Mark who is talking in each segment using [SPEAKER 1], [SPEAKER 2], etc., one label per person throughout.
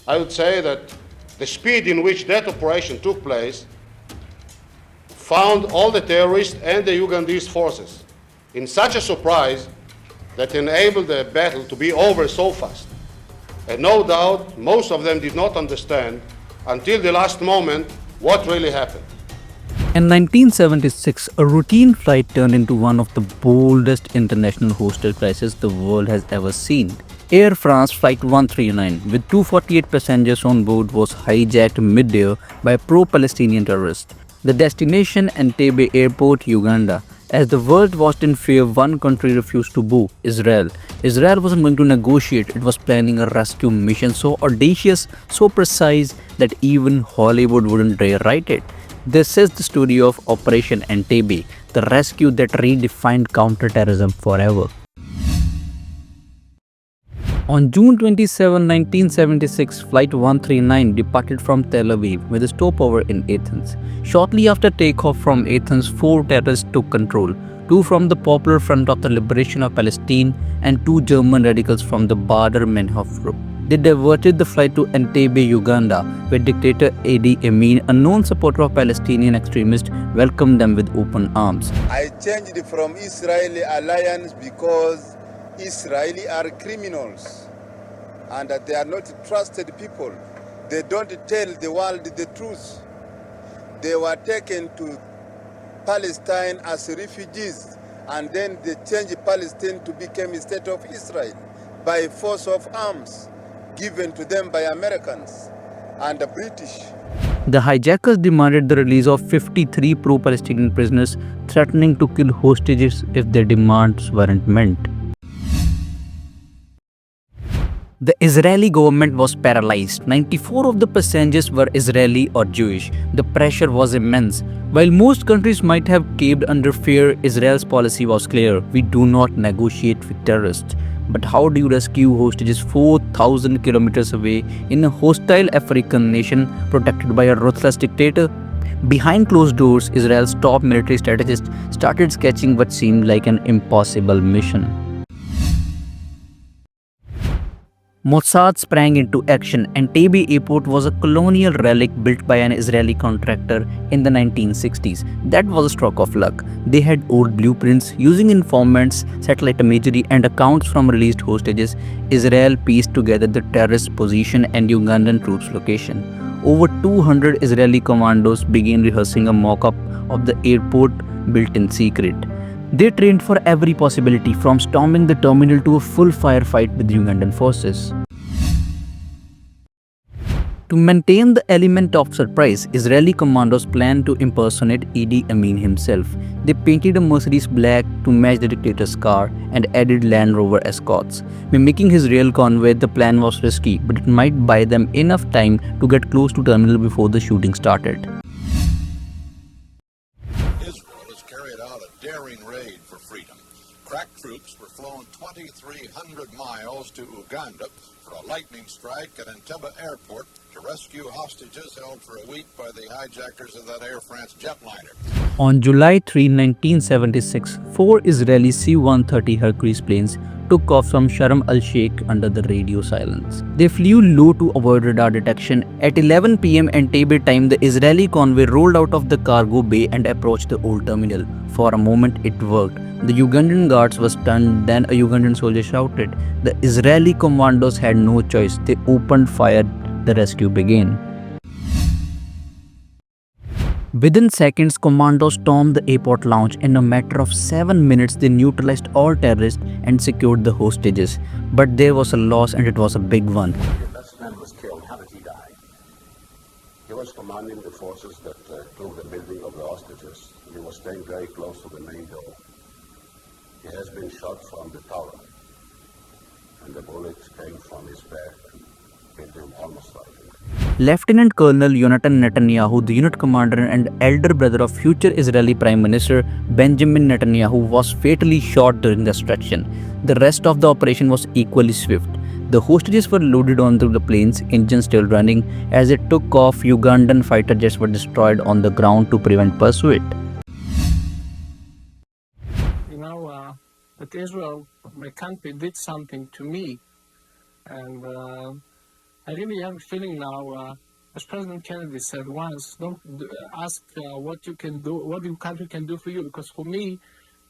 [SPEAKER 1] I would say that the speed in which that operation took place found all the terrorists and the Ugandese forces in such a surprise that enabled the battle to be over so fast. And no doubt, most of them did not understand until the last moment what really happened.
[SPEAKER 2] In 1976, a routine flight turned into one of the boldest international hostage crises the world has ever seen. Air France Flight 139, with 248 passengers on board, was hijacked mid-air by pro-Palestinian terrorists. The destination Entebbe Airport, Uganda. As the world watched in fear, one country refused to bow: Israel. Israel wasn't going to negotiate, it was planning a rescue mission so audacious, so precise that even Hollywood wouldn't dare write it. This is the story of Operation Entebbe, the rescue that redefined counterterrorism forever. On June 27, 1976, Flight 139 departed from Tel Aviv with a stopover in Athens. Shortly after takeoff from Athens, 4 terrorists took control, 2 from the Popular Front of the Liberation of Palestine and 2 German radicals from the Badr Meinhof group. They diverted the flight to Entebbe, Uganda, where dictator Idi Amin, a known supporter of Palestinian extremists, welcomed them with open arms.
[SPEAKER 3] I changed from Israeli alliance because Israeli are criminals and that they are not trusted people. They don't tell the world the truth. They were taken to Palestine as refugees and then they changed Palestine to become a state of Israel by force of arms given to them by Americans and the British.
[SPEAKER 2] The hijackers demanded the release of 53 pro-Palestinian prisoners, threatening to kill hostages if their demands weren't met. The Israeli government was paralyzed. 94 of the passengers were Israeli or Jewish. The pressure was immense. While most countries might have caved under fear, Israel's policy was clear: we do not negotiate with terrorists. But how do you rescue hostages 4,000 kilometers away in a hostile African nation protected by a ruthless dictator? Behind closed doors, Israel's top military strategists started sketching what seemed like an impossible mission. Mossad sprang into action. Entebbe Airport was a colonial relic built by an Israeli contractor in the 1960s. That was a stroke of luck. They had old blueprints. Using informants, satellite imagery, and accounts from released hostages, Israel pieced together the terrorist position and Ugandan troops' location. Over 200 Israeli commandos began rehearsing a mock-up of the airport built in secret. They trained for every possibility, from storming the terminal to a full firefight with Ugandan forces. To maintain the element of surprise, Israeli commandos planned to impersonate Idi Amin himself. They painted a Mercedes black to match the dictator's car and added Land Rover escorts. Mimicking his real convoy, the plan was risky, but it might buy them enough time to get close to terminal before the shooting started.
[SPEAKER 4] Crack troops were flown 2,300 miles to Uganda for a lightning strike at Entebbe Airport to rescue hostages held for a week by the hijackers of that Air France jetliner.
[SPEAKER 2] On July 3, 1976, 4 Israeli C-130 Hercules planes took off from Sharm el-Sheikh under the radio silence. They flew low to avoid radar detection. At 11 p.m. Entebbe time, the Israeli convoy rolled out of the cargo bay and approached the old terminal. For a moment, it worked. The Ugandan guards were stunned. Then a Ugandan soldier shouted. The Israeli commandos had no choice. They opened fire. The rescue began. Within seconds, commandos stormed the airport lounge. In a matter of 7 minutes, they neutralized all terrorists and secured the hostages. But there was a loss, and it was a big one.
[SPEAKER 5] Your best man was killed. How did he die? He was commanding the forces that took the building of the hostages. He was staying very close to the main door. He has been shot from the tower, and the bullets came from his back and hit him almost right.
[SPEAKER 2] Lieutenant Colonel Yonatan Netanyahu, the unit commander and elder brother of future Israeli Prime Minister Benjamin Netanyahu, was fatally shot during the extraction. The rest of the operation was equally swift. The hostages were loaded onto the planes, engines still running. As it took off, Ugandan fighter jets were destroyed on the ground to prevent pursuit.
[SPEAKER 6] That Israel, my country, did something to me, and I really have a feeling now, as President Kennedy said once, don't ask what you can do, what your country can do for you, because for me,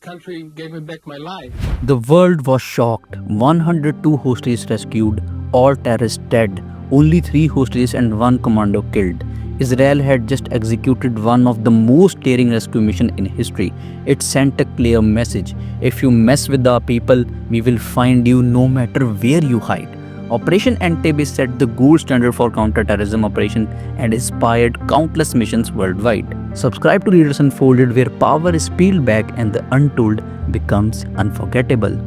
[SPEAKER 6] country gave me back my life.
[SPEAKER 2] The world was shocked. 102 hostages rescued, all terrorists dead, only 3 hostages and 1 commando killed. Israel had just executed one of the most daring rescue missions in history. It sent a clear message: if you mess with our people, we will find you no matter where you hide. Operation Entebbe set the gold standard for counter-terrorism operation and inspired countless missions worldwide. Subscribe to Leaders Unfolded, where power is peeled back and the untold becomes unforgettable.